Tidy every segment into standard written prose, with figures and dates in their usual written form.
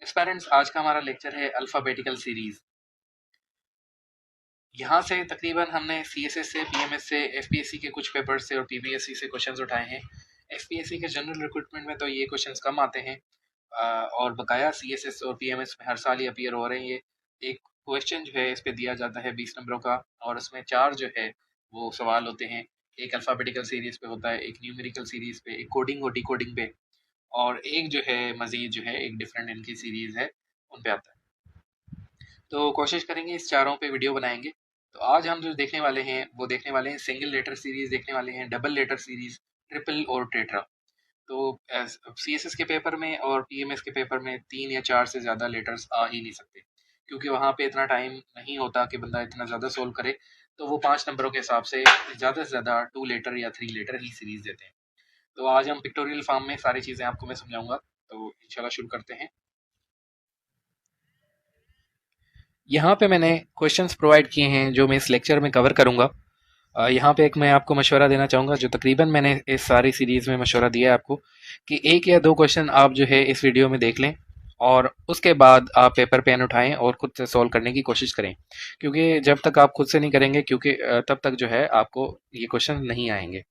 Students, आज का हमारा लेक्चर है अल्फ़ाबेटिकल सीरीज। यहाँ से तकरीबन हमने सीएसएस से, पीएमएस से, एफपीएससी के कुछ पेपर से और पीपीएससी से क्वेश्चंस उठाए हैं। एफपीएससी के जनरल रिक्रूटमेंट में तो ये क्वेश्चंस कम आते हैं और बकाया सीएसएस और पीएमएस में हर साल ही अपीयर हो रहे हैं। ये एक क्वेश्चन जो है इस पे दिया जाता है 20 नंबरों का, और उसमें 4 जो है वो सवाल होते हैं। एक अल्फ़ाबेटिकल सीरीज पे होता है, एक न्यूमेरिकल सीरीज पे, एक कोडिंग और डिकोडिंग पे, और एक जो है मजीद जो है एक डिफरेंट इनकी सीरीज है उन पे आता है। तो कोशिश करेंगे इस चारों पे वीडियो बनाएंगे। तो आज हम जो देखने वाले हैं वो देखने वाले हैं सिंगल लेटर सीरीज, देखने वाले हैं डबल लेटर सीरीज, ट्रिपल और टेट्रा। तो सीएसएस के पेपर में और पीएमएस के पेपर में 3 या 4 से ज़्यादा लेटर्स आ ही नहीं सकते, क्योंकि वहाँ पे इतना टाइम नहीं होता कि बंदा इतना ज़्यादा सोल्व करे। तो वो 5 नंबरों के हिसाब से ज़्यादा से ज़्यादा 2 लेटर या 3 लेटर ही सीरीज देते हैं। तो आज हम पिक्टोरियल फॉर्म में सारी चीज़ें आपको मैं समझाऊंगा। तो इंशाल्लाह शुरू करते हैं। यहाँ पे मैंने क्वेश्चंस प्रोवाइड किए हैं जो मैं इस लेक्चर में कवर करूँगा। यहाँ पे एक मैं आपको मशवरा देना चाहूँगा, जो तकरीबन मैंने इस सारी सीरीज़ में मशवरा दिया है आपको, कि 1 या 2 क्वेश्चन आप जो है इस वीडियो में देख लें और उसके बाद आप पेपर पेन उठाएं और खुद से सॉल्व करने की कोशिश करें, क्योंकि जब तक आप खुद से नहीं करेंगे क्योंकि तब तक जो है आपको ये क्वेश्चन नहीं आएंगे।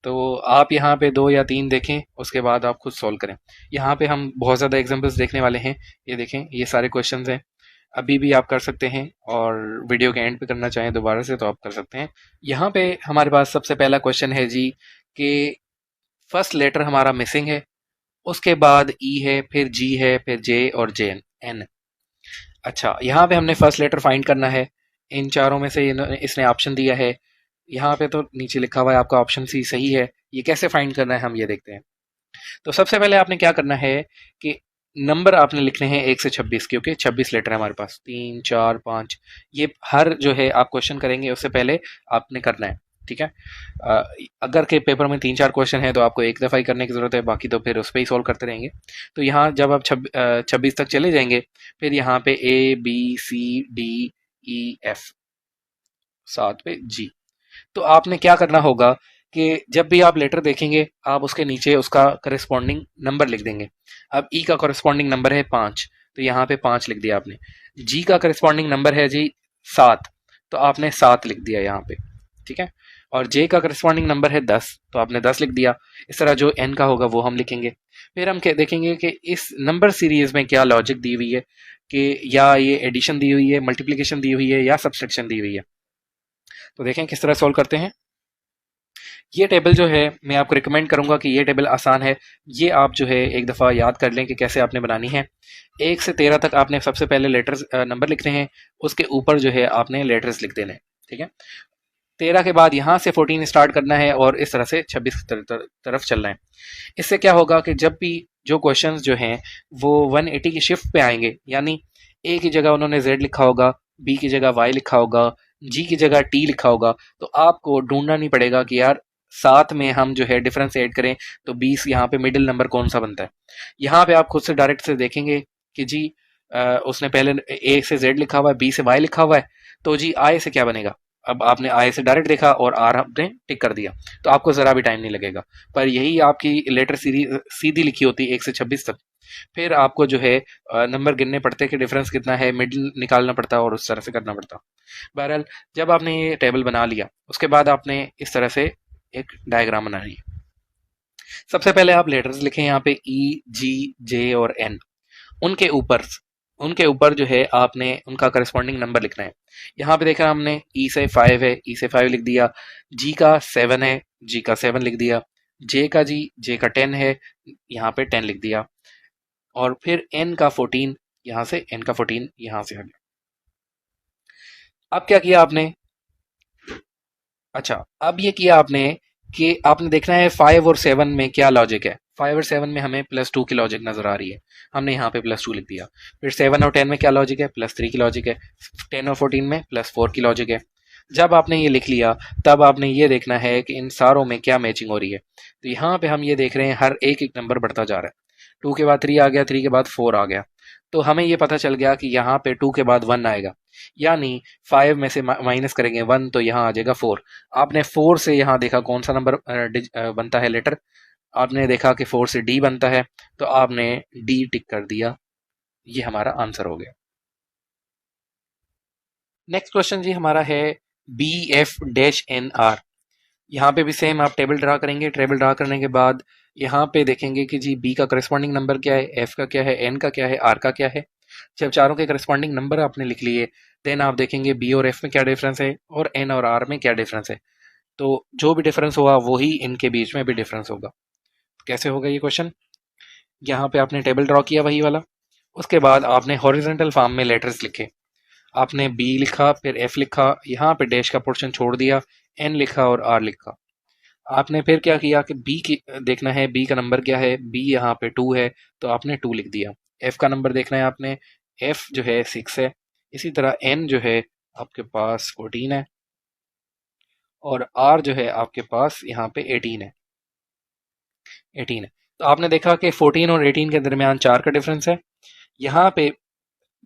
तो आप यहाँ पे 2 या 3 देखें, उसके बाद आप खुद सॉल्व करें। यहाँ पे हम बहुत ज़्यादा एग्जाम्पल्स देखने वाले हैं। ये देखें, ये सारे क्वेश्चंस हैं। अभी भी आप कर सकते हैं, और वीडियो के एंड पे करना चाहें दोबारा से तो आप कर सकते हैं। यहाँ पे हमारे पास सबसे पहला क्वेश्चन है जी कि फर्स्ट लेटर हमारा मिसिंग है, उसके बाद ई है, फिर जी है, फिर जे और जे एन। अच्छा, यहाँ पे हमने फर्स्ट लेटर फाइंड करना है। इन चारों में से इसने ऑप्शन दिया है। यहाँ पे तो नीचे लिखा हुआ है आपका ऑप्शन सी सही है। ये कैसे फाइंड करना है हम ये देखते हैं। तो सबसे पहले आपने क्या करना है कि नंबर आपने लिखने हैं 1 से 26, क्योंकि 26 लेटर है हमारे पास, 3 4 5। ये हर जो है आप क्वेश्चन करेंगे उससे पहले आपने करना है, ठीक है। अगर के पेपर में 3-4 क्वेश्चन है तो आपको एक दफ़ा ही करने की ज़रूरत है, बाकी तो फिर उस पर ही सॉल्व करते रहेंगे। तो यहाँ जब आप 26 तक चले जाएंगे, फिर यहाँ पे A B C D E F, 7 पे जी। तो आपने क्या करना होगा कि जब भी आप लेटर देखेंगे आप उसके नीचे उसका करस्पॉन्डिंग नंबर लिख देंगे। अब ई का करस्पॉन्डिंग नंबर है 5, तो यहाँ पे 5 लिख दिया आपने। जी का करस्पॉन्डिंग नंबर है जी 7, तो आपने 7 लिख दिया यहाँ पे, ठीक है। और जे का करस्पॉन्डिंग नंबर है 10, तो आपने 10 लिख दिया। इस तरह जो एन का होगा वो हम लिखेंगे। फिर हम क्या देखेंगे कि इस नंबर सीरीज में क्या लॉजिक दी हुई है, कि या ये एडिशन दी हुई है, मल्टीप्लिकेशन दी हुई है, या सब्सट्रैक्शन दी हुई है। तो देखें किस तरह सॉल्व करते हैं। ये टेबल जो है मैं आपको रिकमेंड करूंगा कि ये टेबल आसान है। ये आप जो है एक दफ़ा याद कर लें कि कैसे आपने बनानी है। 1 से 13 तक आपने सबसे पहले लेटर्स नंबर लिखने हैं, उसके ऊपर जो है आपने लेटर्स लिख देने हैं, ठीक है। 13 के बाद यहाँ से 14 स्टार्ट करना है और इस तरह से 26 की तरफ चलना है। इससे क्या होगा कि जब भी जो क्वेश्चंस जो हैं वो 180 की शिफ्ट पे आएंगे, यानी ए की जगह उन्होंने जेड लिखा होगा, बी की जगह वाई लिखा होगा, जी की जगह टी लिखा होगा, तो आपको ढूंढना नहीं पड़ेगा कि यार साथ में हम जो है डिफरेंस ऐड करें तो 20 यहाँ पे मिडिल नंबर कौन सा बनता है। यहाँ पे आप खुद से डायरेक्ट से देखेंगे कि जी उसने पहले ए से जेड लिखा हुआ है, बी से वाई लिखा हुआ है, तो जी आई से क्या बनेगा। अब आपने आई से डायरेक्ट देखा और आर आपने टिक कर दिया, तो आपको ज़रा भी टाइम नहीं लगेगा। पर यही आपकी लेटर सीरीज सीधी लिखी होती है 1 से 26 तक, फिर आपको जो है नंबर गिनने पड़ते हैं कि डिफरेंस कितना है, मिडिल निकालना पड़ता है और उस तरह से करना पड़ता है। बहरहाल जब आपने ये टेबल बना लिया, उसके बाद आपने इस तरह से एक डायग्राम बना लिया। सबसे पहले आप लेटर्स लिखें यहाँ पे ई जी जे और एन। उनके ऊपर उनके ऊपर जो है आपने उनका करस्पॉन्डिंग नंबर लिखना है। यहाँ पे देखा हमने ई से 5 है, ई से 5 लिख दिया। जी का 7 है, जी का 7 लिख दिया। जे का 10 है, यहाँ पे 10 लिख दिया। और फिर एन का 14, यहाँ से एन का 14 यहाँ से आ गया। अब क्या किया आपने, अच्छा अब ये किया आपने कि आपने देखना है 5 और 7 में क्या लॉजिक है। 5 और 7 में हमें +2 की लॉजिक नजर आ रही है, हमने यहाँ पे +2 लिख दिया। फिर 7 और 10 में क्या लॉजिक है, +3 की लॉजिक है। 10 और 14 में +4 की लॉजिक है। जब आपने ये लिख लिया, तब आपने ये देखना है कि इन सारों में क्या मैचिंग हो रही है। तो यहाँ पे हम ये देख रहे हैं हर एक एक नंबर बढ़ता जा रहा है। 2 के बाद 3 आ गया, 3 के बाद 4 आ गया, तो हमें ये पता चल गया कि यहाँ पे 2 के बाद 1 आएगा, यानी 5 में से माइनस करेंगे 1 तो यहाँ आ जाएगा 4। आपने 4 से यहाँ देखा कौन सा नंबर बनता है लेटर, आपने देखा कि 4 से डी बनता है, तो आपने डी टिक कर दिया। ये हमारा आंसर हो गया। नेक्स्ट क्वेश्चन जी हमारा है BF-NR। यहाँ पे भी सेम आप टेबल ड्रा करेंगे। टेबल ड्रा करने के बाद यहाँ पे देखेंगे कि जी बी का करस्पॉन्डिंग नंबर क्या है, एफ का क्या है, एन का क्या है, आर का क्या है। जब चारों के करस्पॉन्डिंग नंबर आपने लिख लिए, देन आप देखेंगे बी और एफ में क्या डिफरेंस है और एन और आर में क्या डिफरेंस है। तो जो भी डिफरेंस होगा वही इनके बीच में भी डिफरेंस होगा। कैसे होगा ये क्वेश्चन? यहाँ पे आपने टेबल ड्रॉ किया वही वाला, उसके बाद आपने हॉरिजेंटल फॉर्म में लेटर्स लिखे। आपने बी लिखा, फिर एफ लिखा, यहाँ पे डैश का पोर्शन छोड़ दिया, एन लिखा और आर लिखा। आपने फिर क्या किया कि बी की देखना है, बी का नंबर क्या है, बी यहाँ पे 2 है तो आपने 2 लिख दिया। एफ का नंबर देखना है आपने, एफ जो है 6 है। इसी तरह एन जो है आपके पास 14 है और आर जो है आपके पास यहाँ पे 18 है। तो आपने देखा कि 14 और 18 के दरमियान 4 का डिफरेंस है, यहाँ पे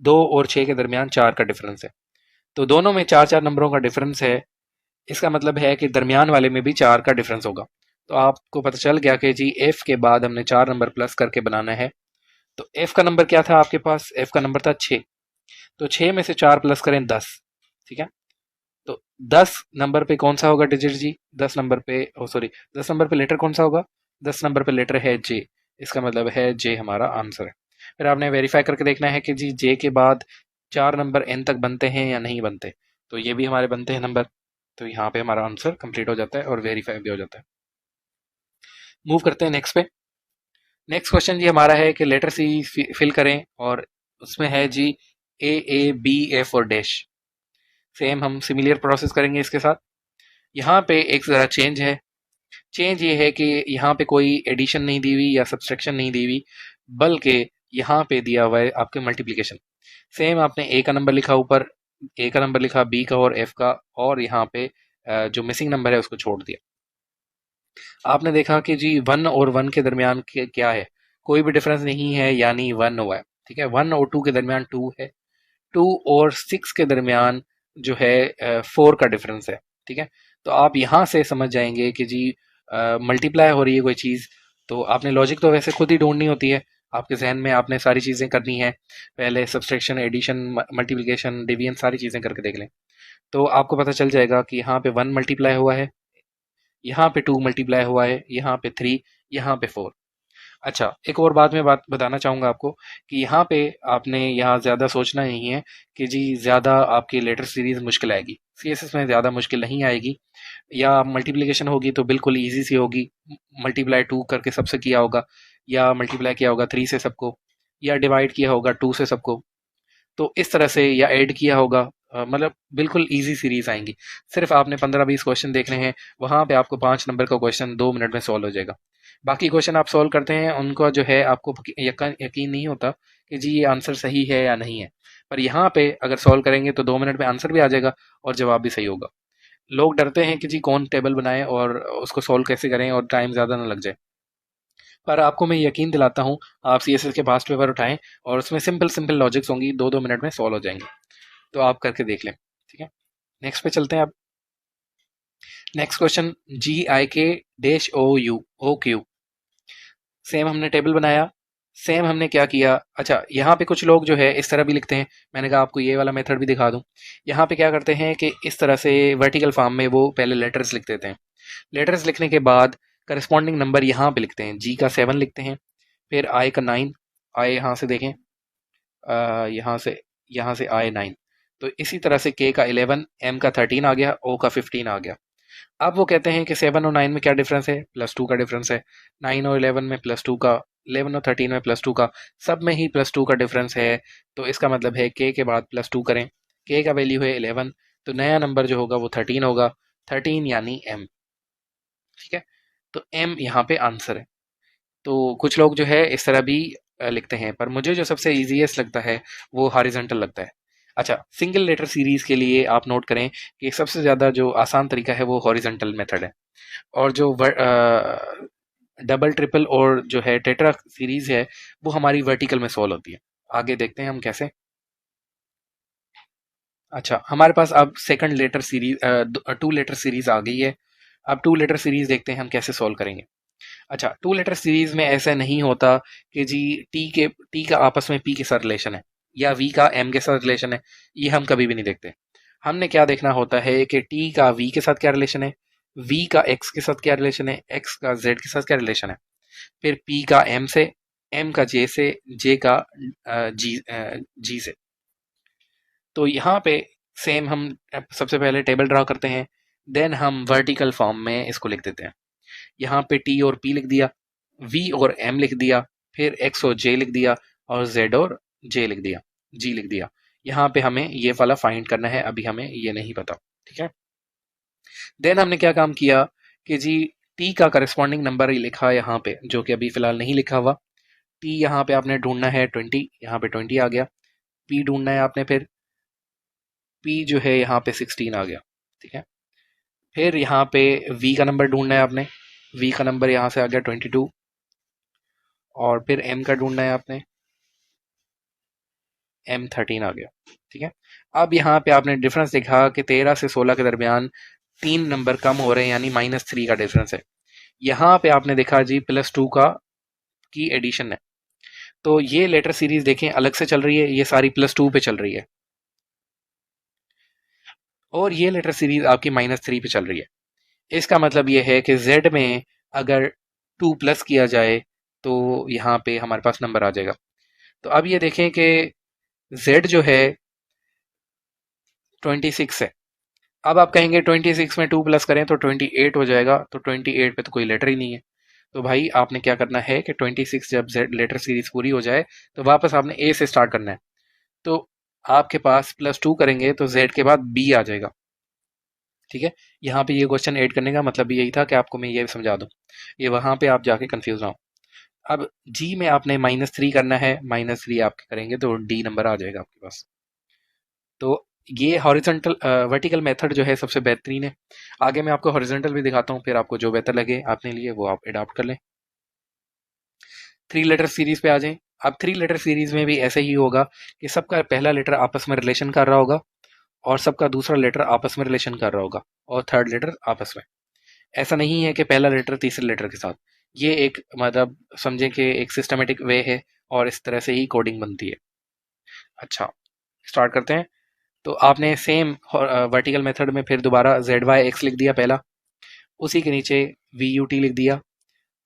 2 और 6 के दरमियान 4 का डिफरेंस है। तो दोनों में 4-4 नंबरों का डिफरेंस है। इसका मतलब है कि दरमियान वाले में भी 4 का डिफरेंस होगा। तो आपको पता चल गया कि जी एफ के बाद हमने 4 नंबर प्लस करके बनाना है। तो एफ का नंबर क्या था आपके पास? एफ का नंबर था 6। तो 6 में से 4 प्लस करें 10। ठीक है, तो 10 नंबर पे कौन सा होगा डिजिट जी? 10 नंबर पे, ओ सॉरी, 10 नंबर पे लेटर कौन सा होगा? 10 नंबर पे लेटर है जे। इसका मतलब है जे हमारा आंसर है। फिर आपने वेरीफाई करके देखना है कि जी जे के बाद 4 नंबर एन तक बनते हैं या नहीं बनते। तो ये भी हमारे बनते हैं नंबर। तो यहाँ पे हमारा आंसर कंप्लीट हो जाता है और वेरीफाई भी हो जाता है। मूव करते हैं नेक्स्ट पे। नेक्स्ट क्वेश्चन जी हमारा है कि लेटर सी फिल करें और उसमें है जी A, B, F और डैश। सेम हम सिमिलर प्रोसेस करेंगे इसके साथ। यहाँ पे एक ज़रा चेंज है। चेंज ये है कि यहाँ पे कोई एडिशन नहीं दी हुई या सब्सट्रैक्शन नहीं दी हुई, बल्कि यहाँ पे दिया हुआ है आपके मल्टीप्लिकेशन। सेम आपने ए का नंबर लिखा ऊपर, ए का नंबर लिखा, बी का और एफ का, और यहाँ पे जो मिसिंग नंबर है उसको छोड़ दिया। आपने देखा कि जी 1 और 1 के दरमियान क्या है, कोई भी डिफरेंस नहीं है, यानी 1 हुआ है। ठीक है, 1 और 2 के दरमियान 2 है, 2 और 6 के दरमियान जो है 4 का डिफरेंस है। ठीक है, तो आप यहाँ से समझ जाएंगे कि जी मल्टीप्लाई हो रही है कोई चीज़। तो आपने लॉजिक तो वैसे खुद ही ढूंढनी होती है, आपके जहन में आपने सारी चीज़ें करनी है। पहले सब्सट्रैक्शन, एडिशन, मल्टीप्लिकेशन, डिवीजन सारी चीज़ें करके देख लें, तो आपको पता चल जाएगा कि यहाँ पे 1 मल्टीप्लाई हुआ है, यहाँ पे 2 मल्टीप्लाई हुआ है, यहाँ पे 3, यहाँ पे 4। अच्छा, एक और बात मैं बताना चाहूँगा आपको कि यहाँ पे आपने यहाँ ज़्यादा सोचना नहीं है कि जी ज़्यादा आपकी लेटर सीरीज मुश्किल आएगी। सीएसएस में ज़्यादा मुश्किल नहीं आएगी। या मल्टीप्लिकेशन होगी तो बिल्कुल इजी सी होगी। मल्टीप्लाई 2 करके सबसे किया होगा, या मल्टीप्लाई किया होगा 3 से सबको, या डिवाइड किया होगा 2 से सबको। तो इस तरह से, या ऐड किया होगा, मतलब बिल्कुल इजी सीरीज आएंगी। सिर्फ आपने 15-20 क्वेश्चन देखने हैं, वहाँ पे आपको 5 नंबर का क्वेश्चन 2 मिनट में सॉल्व हो जाएगा। बाकी क्वेश्चन आप सॉल्व करते हैं, उनको जो है आपको यकीन नहीं होता कि जी ये आंसर सही है या नहीं है। पर यहाँ पे अगर सॉल्व करेंगे तो 2 मिनट में आंसर भी आ जाएगा और जवाब भी सही होगा। लोग डरते हैं कि जी कौन टेबल बनाए और उसको सॉल्व कैसे करें और टाइम ज़्यादा ना लग जाए। पर आपको मैं यकीन दिलाता हूँ, आप सीएसएस के पास्ट पेपर उठाएं और उसमें सिंपल सिंपल लॉजिक्स होंगी, 2-2 मिनट में सॉल्व हो जाएंगे। तो आप करके देख लें। ठीक है, नेक्स्ट पे चलते हैं अब। Next question, GIK-OU OQ। Same हमने टेबल बनाया, सेम हमने क्या किया। अच्छा, यहाँ पे कुछ लोग जो है इस तरह भी लिखते हैं, मैंने कहा आपको ये वाला मेथड भी दिखा दूं। यहाँ पे क्या करते हैं कि इस तरह से वर्टिकल फॉर्म में वो पहले लेटर्स लिख देते हैं। लेटर्स लिखने के बाद करस्पॉन्डिंग नंबर यहाँ पे लिखते हैं। जी का 7 लिखते हैं, फिर आई का 9, आई यहाँ से देखें, यहाँ से आई 9। तो इसी तरह से के का 11, एम का 13 आ गया, ओ का 15 आ गया। अब वो कहते हैं कि 7 और 9 में क्या डिफरेंस है? +2 का डिफरेंस है। 9 और 11 में +2 का, 11 और 13 में +2 का, सब में ही +2 का डिफरेंस है। तो इसका मतलब है के बाद +2 करें, के का वैल्यू है 11, तो नया नंबर जो होगा वो 13 होगा, 13 यानी एम। ठीक है, तो एम यहाँ पे आंसर है। तो कुछ लोग जो है इस तरह भी लिखते हैं, पर मुझे जो सबसे ईजीएस्ट लगता है वो हॉरिजॉन्टल लगता है। अच्छा, सिंगल लेटर सीरीज के लिए आप नोट करें कि सबसे ज़्यादा जो आसान तरीका है वो हॉरिजॉन्टल मेथड है, और जो डबल, ट्रिपल और जो है टेट्रा सीरीज है वो हमारी वर्टिकल में सॉल्व होती है। आगे देखते हैं हम कैसे। अच्छा, हमारे पास अब second letter series, 2 letter series आ गई है। अब 2 लेटर सीरीज देखते हैं हम कैसे सॉल्व करेंगे। अच्छा, टू लेटर सीरीज में ऐसा नहीं होता कि जी टी का आपस में पी के साथ रिलेशन है या वी का एम के साथ रिलेशन है, ये हम कभी भी नहीं देखते। हमने क्या देखना होता है कि टी का वी के साथ क्या रिलेशन है, वी का एक्स के साथ क्या रिलेशन है, एक्स का जेड के साथ क्या रिलेशन है, फिर पी का एम से, एम का जे से, जे का जी से। तो यहाँ पे सेम हम सबसे पहले टेबल ड्रा करते हैं, देन हम वर्टिकल फॉर्म में इसको लिख देते हैं। यहाँ पे टी और पी लिख दिया, वी और एम लिख दिया, फिर एक्स और जे लिख दिया, और जेड और जे लिख दिया, जी लिख दिया। यहाँ पे हमें ये वाला फाइंड करना है, अभी हमें ये नहीं पता। ठीक है, देन हमने क्या काम किया कि जी टी का करस्पॉन्डिंग नंबर ही लिखा यहाँ पे, जो कि अभी फिलहाल नहीं लिखा हुआ। टी यहाँ पे आपने ढूंढना है 20, यहाँ पे 20 आ गया। पी ढूंढना है आपने, फिर पी जो है यहाँ पे 16 आ गया। ठीक है, फिर यहाँ पे वी का नंबर ढूंढना है आपने, वी का नंबर यहाँ से आ गया 22, और फिर एम का ढूंढना है आपने, एम 13 आ गया। ठीक है, अब यहाँ पे आपने डिफरेंस देखा कि 13 से 16 के दरमियान 3 नंबर कम हो रहे हैं, यानी -3 का डिफरेंस है। यहाँ पे आपने देखा जी +2 का की एडिशन है। तो ये लेटर सीरीज देखें अलग से चल रही है, ये सारी +2 पे चल रही है, और ये लेटर सीरीज आपकी -3 पे चल रही है। इसका मतलब ये है कि Z में अगर 2 प्लस किया जाए तो यहाँ पे हमारे पास नंबर आ जाएगा। तो अब ये देखें कि Z जो है 26 है। अब आप कहेंगे 26 में 2 प्लस करें तो 28 हो जाएगा, तो 28 पे तो कोई लेटर ही नहीं है। तो भाई आपने क्या करना है कि 26 जब Z लेटर सीरीज पूरी हो जाए तो वापस आपने A से स्टार्ट करना है। तो आपके पास +2 करेंगे तो Z के बाद B आ जाएगा। ठीक है, यहाँ पे ये क्वेश्चन ऐड करने का मतलब भी यही था कि आपको मैं ये समझा दूं, ये वहां पे आप जाके कंफ्यूज ना हो। अब जी में आपने -3 करना है, -3 आप करेंगे तो डी नंबर आ जाएगा आपके पास। तो ये हॉरिजॉन्टल वर्टिकल मेथड जो है सबसे बेहतरीन है। आगे मैं आपको हॉरिजॉन्टल भी दिखाता हूँ, फिर आपको जो बेहतर लगे आपने लिए वो आप अडॉप्ट कर लें। 3 लेटर सीरीज पे आ जाएं। अब 3 लेटर सीरीज में भी ऐसे ही होगा कि सबका पहला लेटर आपस में रिलेशन कर रहा होगा, और सबका दूसरा लेटर आपस में रिलेशन कर रहा होगा, और थर्ड लेटर आपस में। ऐसा नहीं है कि पहला लेटर तीसरे लेटर के साथ। ये एक मतलब समझें कि एक सिस्टमेटिक वे है, और इस तरह से ही कोडिंग बनती है। अच्छा, स्टार्ट करते हैं। तो आपने सेम वर्टिकल मेथड में फिर दोबारा ZY X लिख दिया पहला, उसी के नीचे VUT लिख दिया,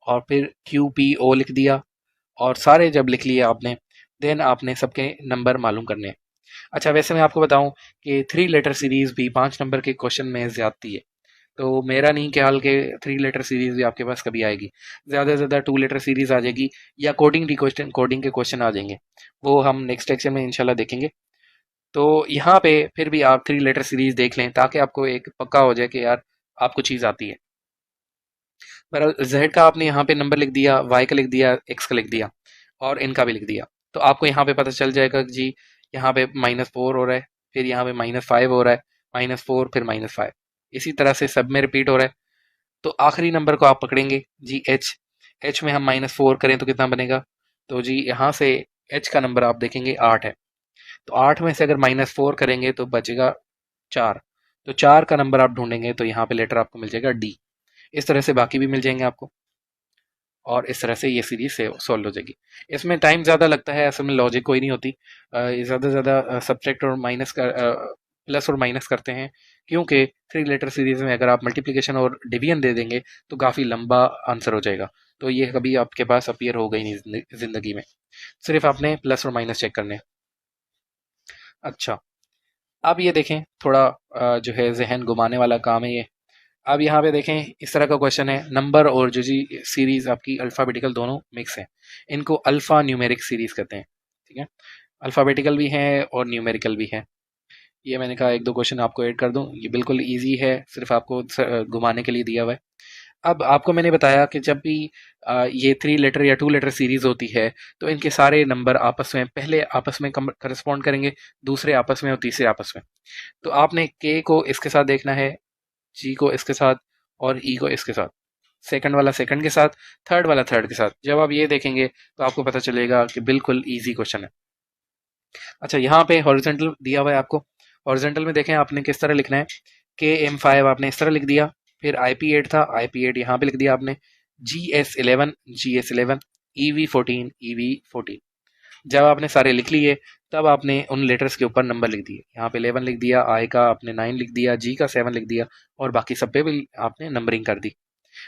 और फिर QPO लिख दिया, और सारे जब लिख लिए आपने, देन आपने सबके नंबर मालूम करने हैं। अच्छा, वैसे मैं आपको बताऊं कि 3 लेटर सीरीज भी 5 नंबर के क्वेश्चन में ज्यादती है। तो मेरा नहीं ख्याल कि 3 लेटर सीरीज भी आपके पास कभी आएगी। ज़्यादा से ज़्यादा 2 लेटर सीरीज आ जाएगी, या कोडिंग के क्वेश्चन आ जाएंगे, वो हम नेक्स्ट लेक्चर में इंशाल्लाह देखेंगे। तो यहाँ पे फिर भी आप 3 लेटर सीरीज देख लें, ताकि आपको एक पक्का हो जाए कि यार आपको चीज़ आती है। पर जेड का आपने यहाँ पे नंबर लिख दिया, वाई का लिख दिया, एक्स का लिख दिया, और इनका भी लिख दिया। तो आपको यहाँ पे पता चल जाएगा कि जी यहाँ पे -4 हो रहा है, फिर यहाँ पे -5 हो रहा है, -4 फिर -5, इसी तरह से सब में रिपीट हो रहा है। तो आखिरी नंबर को आप पकड़ेंगे जी एच। एच में हम -4 करें तो कितना बनेगा, तो जी यहाँ से एच का नंबर आप देखेंगे 8 है। तो 8 में से अगर -4 करेंगे तो बचेगा 4। तो 4 का नंबर आप ढूंढेंगे तो यहाँ पे लेटर आपको मिल जाएगा डी। इस तरह से बाकी भी मिल जाएंगे आपको, और इस तरह से ये सीरीज से सॉल्व हो जाएगी। इसमें टाइम ज़्यादा लगता है, असल में लॉजिक कोई नहीं होती। ये ज़्यादा से ज़्यादा सब्ट्रैक्ट और माइनस कर प्लस और माइनस करते हैं, क्योंकि 3 लेटर सीरीज में अगर आप मल्टीप्लिकेशन और डिवीजन दे देंगे तो काफ़ी लंबा आंसर हो जाएगा। तो ये कभी आपके पास अपीयर होगा ही नहीं ज़िंदगी में, सिर्फ आपने प्लस और माइनस चेक करने हैं। अच्छा, अब ये देखें थोड़ा जो है जहन घुमाने वाला काम है ये। अब यहाँ पे देखें इस तरह का क्वेश्चन है, नंबर और जो जी सीरीज आपकी अल्फ़ाबेटिकल दोनों मिक्स हैं, इनको अल्फ़ा न्यूमेरिक सीरीज कहते हैं। ठीक है, अल्फ़ाबेटिकल भी हैं और न्यूमेरिकल भी हैं। ये मैंने कहा एक दो क्वेश्चन आपको ऐड कर दूं, ये बिल्कुल इजी है, सिर्फ आपको घुमाने के लिए दिया हुआ है। अब आपको मैंने बताया कि जब भी ये 3 लेटर या 2 लेटर सीरीज होती है, तो इनके सारे नंबर आपस में पहले आपस में करस्पॉन्ड करेंगे, दूसरे आपस में और तीसरे आपस में। तो आपने के को इसके साथ देखना है, जी को इसके साथ, और ई को इसके साथ, सेकंड वाला सेकंड के साथ, थर्ड वाला थर्ड के साथ। जब आप ये देखेंगे तो आपको पता चलेगा कि बिल्कुल इजी क्वेश्चन है। अच्छा, यहाँ पे हॉरिजॉन्टल दिया हुआ है आपको। हॉरिजॉन्टल में देखें आपने किस तरह लिखना है, के M5 आपने इस तरह लिख दिया, फिर IP8 था, IP8 यहाँ पे लिख दिया आपने, GS11 GS11, EV14 EV14। जब आपने सारे लिख लिए तब आपने उन लेटर्स के ऊपर नंबर लिख दिए। यहाँ पे 11 लिख दिया, आई का आपने 9 लिख दिया, जी का 7 लिख दिया और बाकी सब पे भी आपने नंबरिंग कर दी।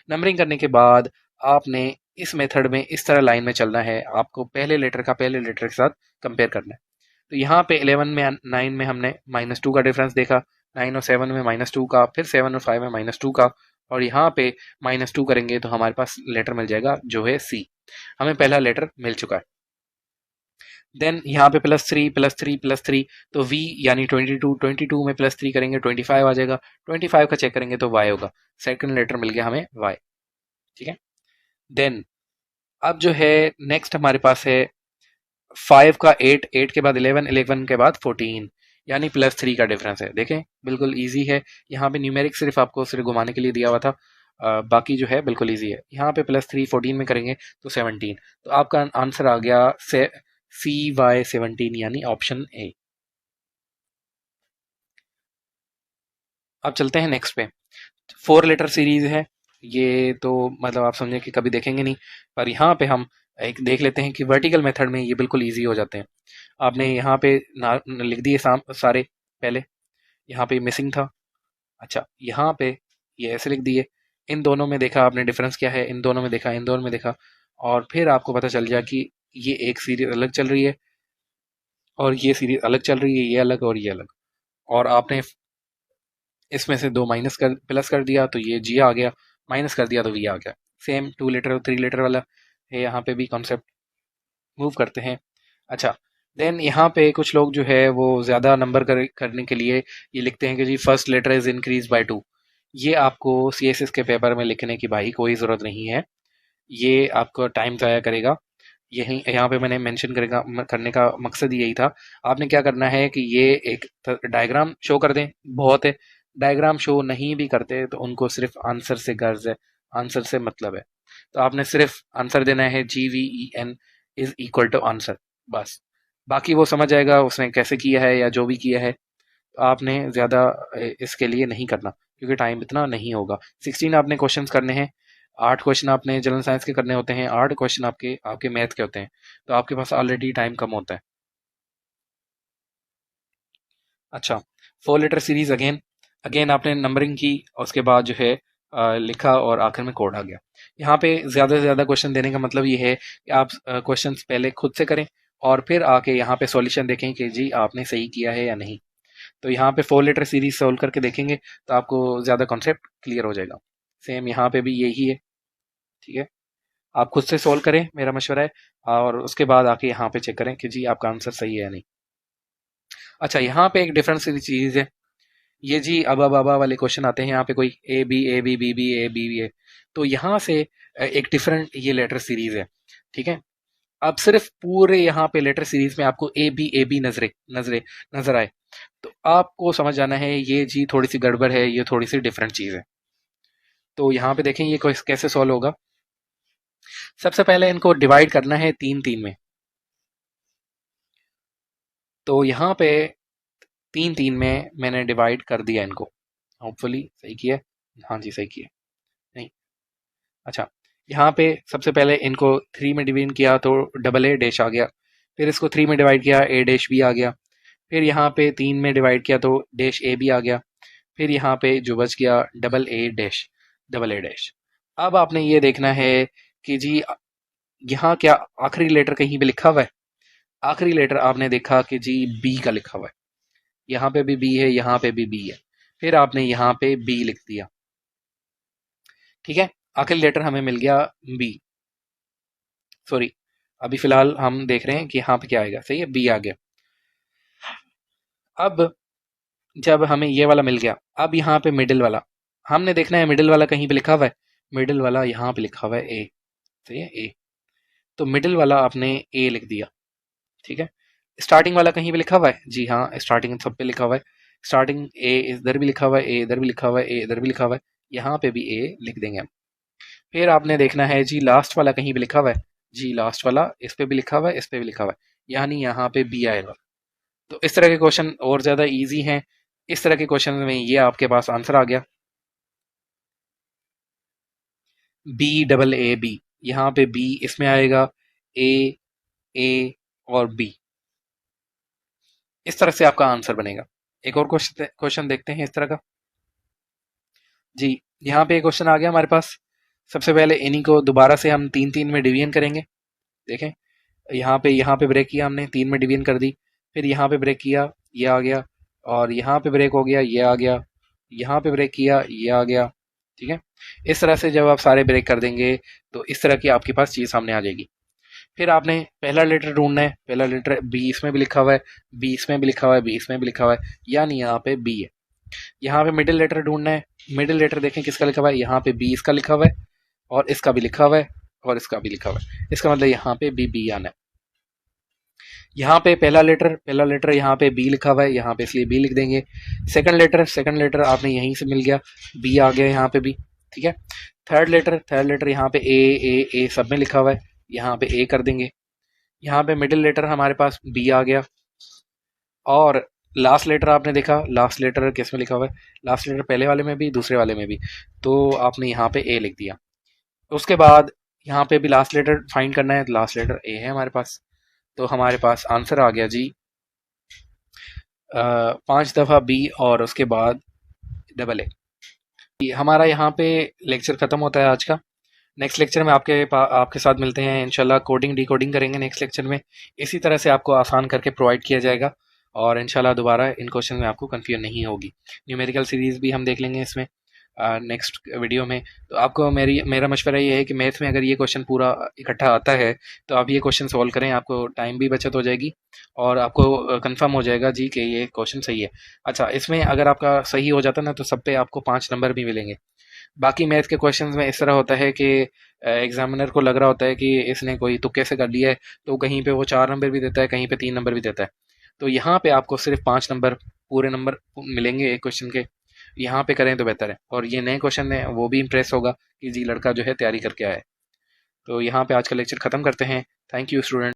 नंबरिंग करने के बाद आपने इस मेथड में इस तरह लाइन में चलना है। आपको पहले लेटर का पहले लेटर के साथ कंपेयर करना है। तो यहाँ पे 11 में 9 में हमने -2 का डिफरेंस देखा, 9 और 7 में -2 का, फिर 7 और 5 में -2 का, और यहाँ पे -2 करेंगे तो हमारे पास लेटर मिल जाएगा जो है सी। हमें पहला लेटर मिल चुका है। देन यहाँ पे +3 +3 +3, तो V यानी 22, 22 में +3 करेंगे 25 आ जाएगा, 25 का चेक करेंगे तो Y होगा। सेकंड लेटर मिल गया हमें Y। ठीक है। देन अब जो है नेक्स्ट हमारे पास है 5 का 8, 8 के बाद 11, 11 के बाद 14, यानी +3 का डिफरेंस है। देखें बिल्कुल इजी है। यहाँ पे न्यूमेरिक सिर्फ आपको सिर्फ घुमाने के लिए दिया हुआ था, बाकी जो है बिल्कुल इजी है। यहाँ पे +3 14 में करेंगे तो 17, तो आपका आंसर आ गया CY17 यानी ऑप्शन ए। अब चलते हैं नेक्स्ट पे। 4 लेटर सीरीज है ये, तो मतलब आप समझे कि कभी देखेंगे नहीं, पर यहाँ पे हम एक देख लेते हैं कि वर्टिकल मेथड में ये बिल्कुल इजी हो जाते हैं। आपने यहाँ पे लिख दिए सारे पहले, यहाँ पे मिसिंग था। अच्छा, यहाँ पे ये ऐसे लिख दिए। इन दोनों में देखा आपने डिफरेंस क्या है, इन दोनों में देखा, इन दोनों में देखा, और फिर आपको पता चल जाए कि ये एक सीरीज अलग चल रही है और ये सीरीज अलग चल रही है, ये अलग और ये अलग, और आपने इसमें से 2 माइनस कर प्लस कर दिया तो ये जी आ गया, माइनस कर दिया तो वी आ गया। सेम 2 लीटर और 3 लीटर वाला है यहाँ पे भी कॉन्सेप्ट। मूव करते हैं। अच्छा, देन यहाँ पे कुछ लोग जो है वो ज़्यादा नंबर करने के लिए ये लिखते हैं कि जी first letter is increase by 2। ये आपको CSS के पेपर में लिखने की भाई कोई ज़रूरत नहीं है, ये आपको टाइम ज़ाया करेगा। यही यहाँ पे मैंने मेंशन करेगा करने का मकसद यही था। आपने क्या करना है कि ये एक डायग्राम शो कर दें, बहुत है। डायग्राम शो नहीं भी करते तो उनको सिर्फ आंसर से गर्ज है, आंसर से मतलब है। तो आपने सिर्फ आंसर देना है GVEN is equal to answer, बस। बाकी वो समझ जाएगा उसने कैसे किया है या जो भी किया है। तो आपने ज़्यादा इसके लिए नहीं करना क्योंकि टाइम इतना नहीं होगा। 16 आपने क्वेश्चंस करने हैं, 8 क्वेश्चन आपने जनरल साइंस के करने होते हैं, 8 क्वेश्चन आपके आपके मैथ के होते हैं, तो आपके पास ऑलरेडी टाइम कम होता है। अच्छा, 4 लेटर सीरीज अगेन अगेन आपने नंबरिंग की और उसके बाद जो है लिखा और आखिर में कोड आ गया। यहाँ पे ज़्यादा से ज़्यादा क्वेश्चन देने का मतलब ये है कि आप क्वेश्चन पहले खुद से करें और फिर आके यहाँ पे सॉल्यूशन देखें कि जी आपने सही किया है या नहीं। तो यहाँ पे 4 लेटर सीरीज सोल्व करके देखेंगे तो आपको ज़्यादा कॉन्सेप्ट क्लियर हो जाएगा। सेम यहाँ पे भी यही है। ठीक है, आप खुद से सोल्व करें, मेरा मशवरा है, और उसके बाद आके यहाँ पे चेक करें कि जी आपका आंसर सही है या नहीं। अच्छा, यहाँ पे एक डिफरेंस चीज़ है, ये जी अबा बाबा वाले क्वेश्चन आते हैं यहाँ पे, कोई A B A B B B A B B A, तो यहाँ से एक डिफरेंट ये लेटर सीरीज है। ठीक है, अब सिर्फ पूरे यहाँ पे लेटर सीरीज में आपको A B नजरे नजरे नजर आए तो आपको समझ जाना है ये जी थोड़ी सी गड़बड़ है, ये थोड़ी सी डिफरेंट चीज़ है। तो यहाँ पे देखें ये कैसे सॉल्व होगा। सबसे पहले इनको डिवाइड करना है 3 3 में। तो यहाँ पे 3 3 में मैंने डिवाइड कर दिया इनको, होपफुली सही किया। हाँ जी सही किया। नहीं, अच्छा, यहाँ पे सबसे पहले इनको 3 में डिवाइड किया तो AA' आ गया, फिर इसको 3 में डिवाइड किया A' आ गया, फिर यहाँ पे 3 में डिवाइड किया तो -AB आ गया, फिर यहाँ पे जो बच गया AA'। अब आपने ये देखना है कि जी यहाँ क्या आखिरी लेटर कहीं पे लिखा हुआ है। आखिरी लेटर आपने देखा कि जी बी का लिखा हुआ है, यहाँ पे भी बी है, यहाँ पे भी बी है, फिर आपने यहाँ पे बी लिख दिया। ठीक है, आखिरी लेटर हमें मिल गया बी, सॉरी अभी फिलहाल हम देख रहे हैं कि यहाँ पे क्या आएगा। सही है, बी आ गया। अब जब हमें ये वाला मिल गया, अब यहाँ पे मिडिल वाला हमने देखना है, मिडिल वाला कहीं पे लिखा हुआ है, मिडिल वाला यहाँ पे लिखा हुआ है ए। सही है, ए, तो मिडिल वाला आपने ए लिख दिया। ठीक है, स्टार्टिंग वाला कहीं पे लिखा हुआ है, जी हाँ स्टार्टिंग सब पे लिखा हुआ है। स्टार्टिंग ए इधर भी लिखा हुआ है, ए इधर भी लिखा हुआ है, ए इधर भी लिखा हुआ है, यहाँ पे भी ए लिख देंगे हम। फिर आपने देखना है जी लास्ट वाला कहीं पे लिखा हुआ है, जी लास्ट वाला इस पे भी लिखा हुआ है, इस पे भी लिखा हुआ है, यानी यहाँ पे बी आएगा। तो इस तरह के क्वेश्चन और ज़्यादा इजी हैं। इस तरह के क्वेश्चन में ये आपके पास आंसर आ गया। BAAB, यहाँ पे B इसमें आएगा, A और B। इस तरह से आपका आंसर बनेगा। एक और क्वेश्चन देखते हैं इस तरह का। जी, यहाँ पे एक क्वेश्चन आ गया हमारे पास। सबसे पहले इन्हीं को दोबारा से हम 3 3 में डिवीजन करेंगे। देखें, यहाँ पे ब्रेक किया हमने, 3 में डिवीजन कर दी, फिर यहाँ पे ब्रेक किया, ये आ गया, और यहाँ पे ब्रेक हो गया, ये आ गया, यहाँ पे ब्रेक किया, ये आ गया। ठीक है, इस तरह से जब आप सारे ब्रेक कर देंगे तो इस तरह की आपके पास चीज़ सामने आ जाएगी। फिर आपने पहला लेटर ढूंढना है। पहला लेटर बी इसमें भी लिखा हुआ है, बी इसमें भी लिखा हुआ है, बी इसमें भी लिखा हुआ है, यानी यहाँ पे बी है। यहाँ पे मिडिल लेटर ढूंढना है। मिडिल लेटर देखें किसका लिखा हुआ है, यहाँ पे बी इसका लिखा हुआ है, और इसका भी लिखा हुआ है, और इसका भी लिखा हुआ है। इसका मतलब यहाँ पे बी आना है। यहाँ पे पहला लेटर यहाँ पे बी लिखा हुआ है, यहाँ पे इसलिए बी लिख देंगे। सेकंड लेटर आपने यहीं से मिल गया, बी आ गया यहाँ पे भी। ठीक है, थर्ड लेटर यहाँ पे ए सब में लिखा हुआ है, यहाँ पे ए कर देंगे। यहाँ पे मिडिल लेटर हमारे पास बी आ गया, और लास्ट लेटर आपने देखा, लास्ट लेटर किस में लिखा हुआ है, लास्ट लेटर पहले वाले में भी, दूसरे वाले में भी, तो आपने यहाँ पे ए लिख दिया। उसके बाद यहाँ पे भी लास्ट लेटर फाइंड करना है, लास्ट लेटर ए है हमारे पास, तो हमारे पास आंसर आ गया जी 5 दफ़ा बी और उसके बाद AA। हमारा यहाँ पे लेक्चर ख़त्म होता है आज का। नेक्स्ट लेक्चर में आपके साथ मिलते हैं इंशाल्लाह। कोडिंग डिकोडिंग करेंगे नेक्स्ट लेक्चर में। इसी तरह से आपको आसान करके प्रोवाइड किया जाएगा, और इंशाल्लाह दोबारा इन क्वेश्चन में आपको कन्फ्यूजन नहीं होगी। न्यूमेरिकल सीरीज़ भी हम देख लेंगे इसमें नेक्स्ट वीडियो में। तो आपको मेरा मशवरा ये है कि मैथ में अगर ये क्वेश्चन पूरा इकट्ठा आता है तो आप ये क्वेश्चन सॉल्व करें, आपको टाइम भी बचत हो जाएगी, और आपको कंफर्म हो जाएगा जी कि ये क्वेश्चन सही है। अच्छा, इसमें अगर आपका सही हो जाता ना तो सब पे आपको 5 नंबर भी मिलेंगे। बाकी मैथ के क्वेश्चंस में इस तरह होता है कि एग्जामिनर को लग रहा होता है कि इसने कोई तुक्के से कर लिया है, तो कहीं पे वो 4 नंबर भी देता है, कहीं पे 3 नंबर भी देता है। तो यहाँ पे आपको सिर्फ 5 नंबर पूरे नंबर मिलेंगे एक क्वेश्चन के। यहाँ पे करें तो बेहतर है, और ये नए क्वेश्चन है वो भी इंप्रेस होगा कि जी लड़का जो है तैयारी करके आया है। तो यहाँ पे आज का लेक्चर ख़त्म करते हैं। Thank you student.